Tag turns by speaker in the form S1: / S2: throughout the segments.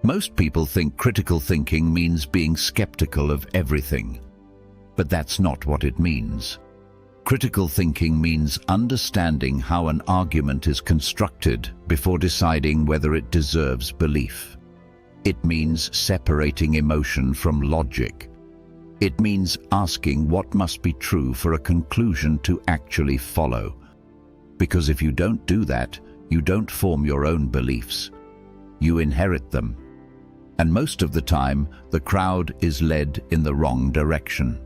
S1: Most people think critical thinking means being skeptical of everything. But that's not what it means. Critical thinking means understanding how an argument is constructed before deciding whether it deserves belief. It means separating emotion from logic. It means asking what must be true for a conclusion to actually follow. Because if you don't do that, you don't form your own beliefs. You inherit them. And most of the time, the crowd is led in the wrong direction.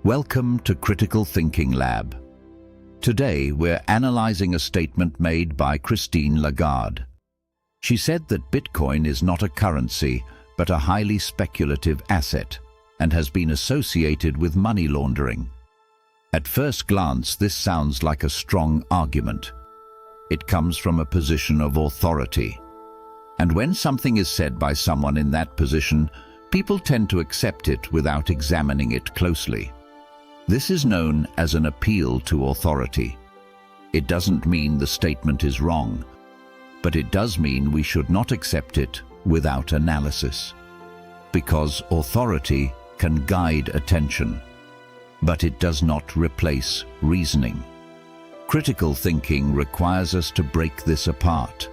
S1: Welcome to Critical Thinking Lab. Today, we're analyzing a statement made by Christine Lagarde. She said that Bitcoin is not a currency, but a highly speculative asset, and has been associated with money laundering. At first glance, this sounds like a strong argument. It comes from a position of authority. And when something is said by someone in that position, people tend to accept it without examining it closely. This is known as an appeal to authority. It doesn't mean the statement is wrong, but it does mean we should not accept it without analysis. Because authority can guide attention, but it does not replace reasoning. Critical thinking requires us to break this apart,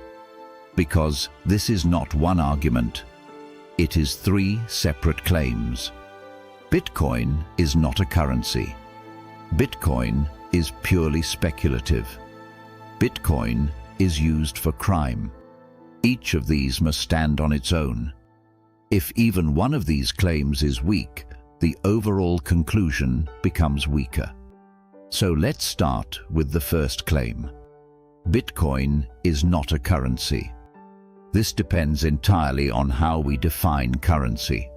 S1: because this is not one argument, it is three separate claims. Bitcoin is not a currency. Bitcoin is purely speculative. Bitcoin is used for crime. Each of these must stand on its own. If even one of these claims is weak, the overall conclusion becomes weaker. So let's start with the first claim. Bitcoin is not a currency. This depends entirely on how we define currency.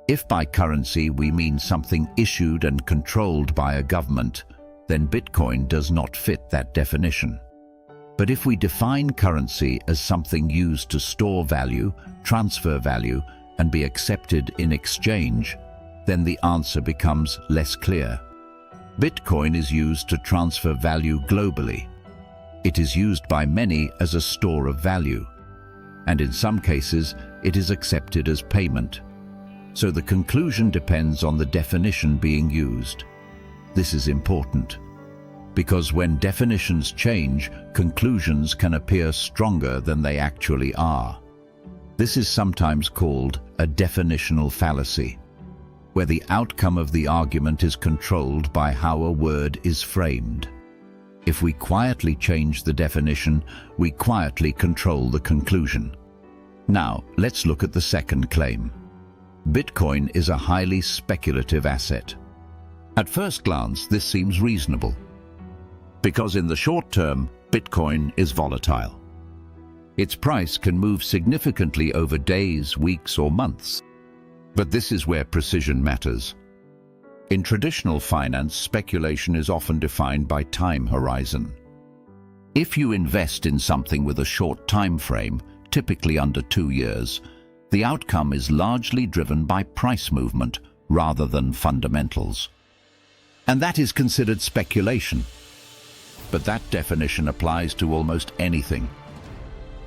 S1: If by currency we mean something issued and controlled by a government, then Bitcoin does not fit that definition. But if we define currency as something used to store value, transfer value, and be accepted in exchange, then the answer becomes less clear. Bitcoin is used to transfer value globally. It is used by many as a store of value, and in some cases it is accepted as payment. So the conclusion depends on the definition being used. This is important, because when definitions change, conclusions can appear stronger than they actually are. This is sometimes called a definitional fallacy, where the outcome of the argument is controlled by how a word is framed. If we quietly change the definition, we quietly control the conclusion. Now, let's look at the second claim. Bitcoin is a highly speculative asset. At first glance, this seems reasonable, because in the short term, Bitcoin is volatile. Its price can move significantly over days, weeks, or months. But this is where precision matters. In traditional finance, speculation is often defined by time horizon. If you invest in something with a short time frame, typically under 2 years, the outcome is largely driven by price movement rather than fundamentals. And that is considered speculation. But that definition applies to almost anything.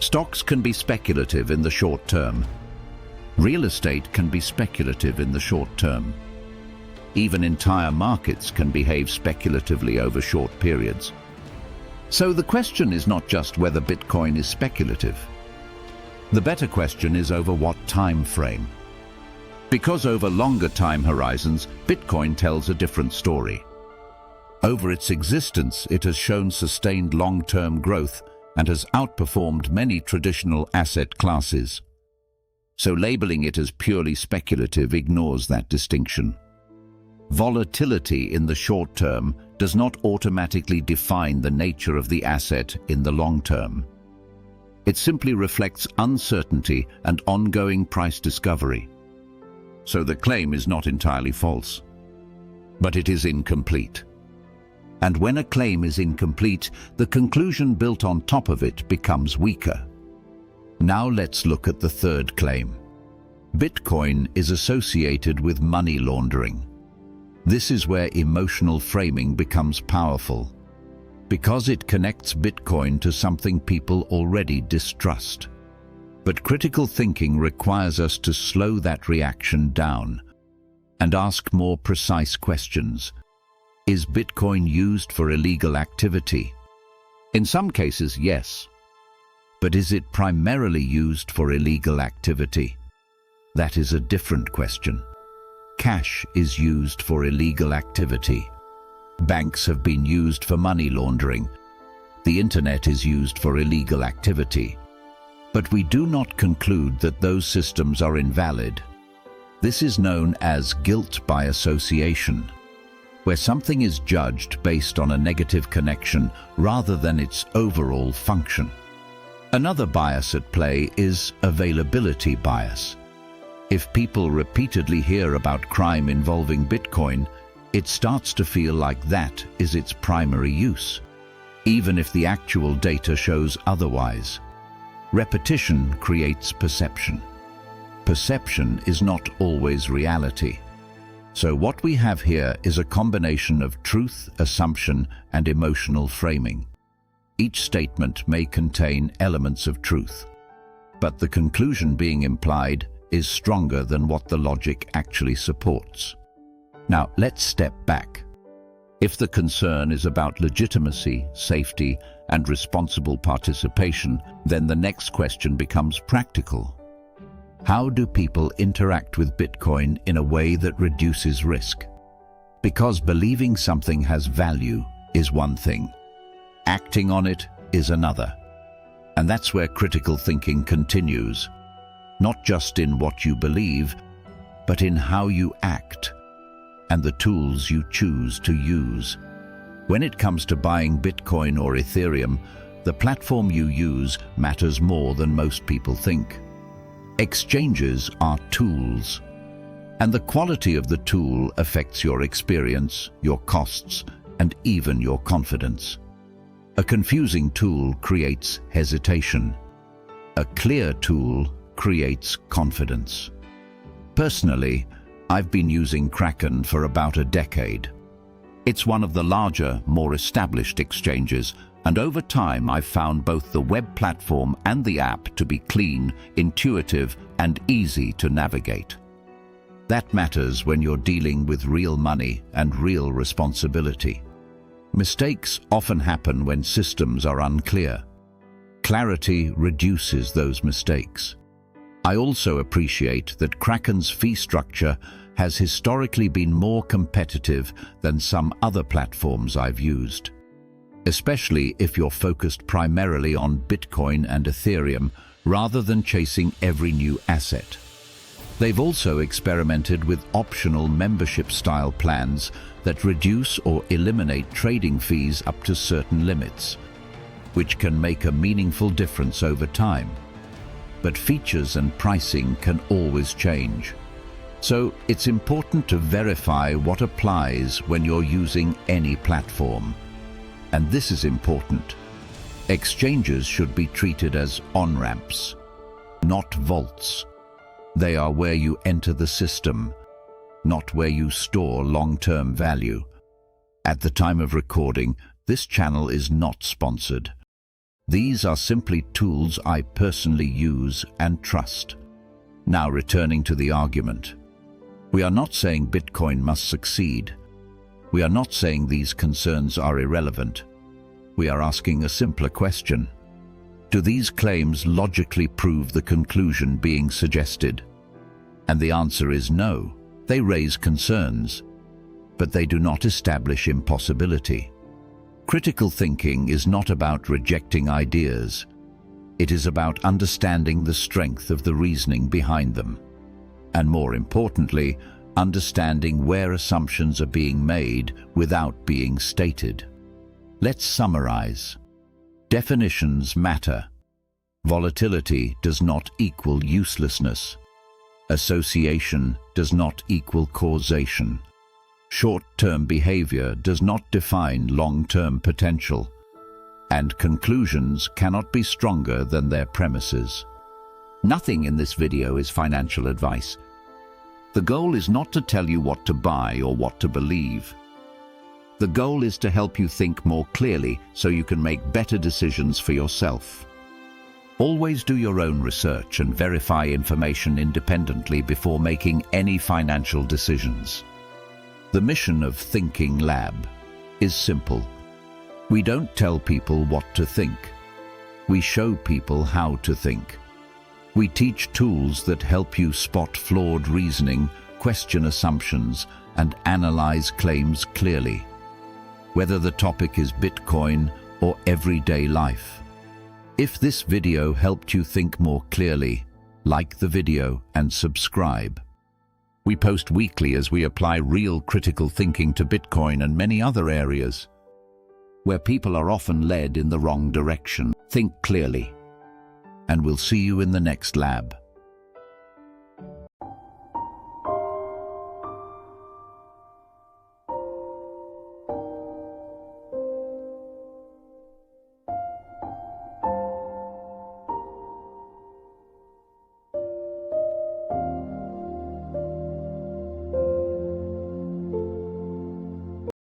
S1: Stocks can be speculative in the short term. Real estate can be speculative in the short term. Even entire markets can behave speculatively over short periods. So the question is not just whether Bitcoin is speculative. The better question is over what time frame. Because over longer time horizons, Bitcoin tells a different story. Over its existence, it has shown sustained long-term growth and has outperformed many traditional asset classes. So labeling it as purely speculative ignores that distinction. Volatility in the short term does not automatically define the nature of the asset in the long term. It simply reflects uncertainty and ongoing price discovery. So the claim is not entirely false, but it is incomplete. And when a claim is incomplete, the conclusion built on top of it becomes weaker. Now let's look at the third claim. Bitcoin is associated with money laundering. This is where emotional framing becomes powerful, because it connects Bitcoin to something people already distrust. But critical thinking requires us to slow that reaction down and ask more precise questions. Is Bitcoin used for illegal activity? In some cases, yes. But is it primarily used for illegal activity? That is a different question. Cash is used for illegal activity. Banks have been used for money laundering. The internet is used for illegal activity. But we do not conclude that those systems are invalid. This is known as guilt by association, where something is judged based on a negative connection rather than its overall function. Another bias at play is availability bias. If people repeatedly hear about crime involving Bitcoin, it starts to feel like that is its primary use, even if the actual data shows otherwise. Repetition creates perception. Perception is not always reality. So what we have here is a combination of truth, assumption, and emotional framing. Each statement may contain elements of truth, but the conclusion being implied is stronger than what the logic actually supports. Now, let's step back. If the concern is about legitimacy, safety, and responsible participation, then the next question becomes practical. How do people interact with Bitcoin in a way that reduces risk? Because believing something has value is one thing. Acting on it is another. And that's where critical thinking continues, not just in what you believe, but in how you act and the tools you choose to use. When it comes to buying Bitcoin or Ethereum, the platform you use matters more than most people think. Exchanges are tools, and the quality of the tool affects your experience, your costs, and even your confidence. A confusing tool creates hesitation. A clear tool creates confidence. Personally, I've been using Kraken for about a decade. It's one of the larger, more established exchanges, and over time I've found both the web platform and the app to be clean, intuitive, and easy to navigate. That matters when you're dealing with real money and real responsibility. Mistakes often happen when systems are unclear. Clarity reduces those mistakes. I also appreciate that Kraken's fee structure has historically been more competitive than some other platforms I've used, especially if you're focused primarily on Bitcoin and Ethereum rather than chasing every new asset. They've also experimented with optional membership-style plans that reduce or eliminate trading fees up to certain limits, which can make a meaningful difference over time. But features and pricing can always change. So it's important to verify what applies when you're using any platform. And this is important. Exchanges should be treated as on-ramps, not vaults. They are where you enter the system, not where you store long-term value. At the time of recording, this channel is not sponsored. These are simply tools I personally use and trust. Now returning to the argument. We are not saying Bitcoin must succeed. We are not saying these concerns are irrelevant. We are asking a simpler question. Do these claims logically prove the conclusion being suggested? And the answer is no. They raise concerns, but they do not establish impossibility. Critical thinking is not about rejecting ideas. It is about understanding the strength of the reasoning behind them. And more importantly, understanding where assumptions are being made without being stated. Let's summarize. Definitions matter. Volatility does not equal uselessness. Association does not equal causation. Short-term behavior does not define long-term potential. And conclusions cannot be stronger than their premises. Nothing in this video is financial advice. The goal is not to tell you what to buy or what to believe. The goal is to help you think more clearly so you can make better decisions for yourself. Always do your own research and verify information independently before making any financial decisions. The mission of Thinking Lab is simple. We don't tell people what to think. We show people how to think. We teach tools that help you spot flawed reasoning, question assumptions, and analyze claims clearly. Whether the topic is Bitcoin or everyday life. If this video helped you think more clearly, like the video and subscribe. We post weekly as we apply real critical thinking to Bitcoin and many other areas where people are often led in the wrong direction. Think clearly, and we'll see you in the next lab.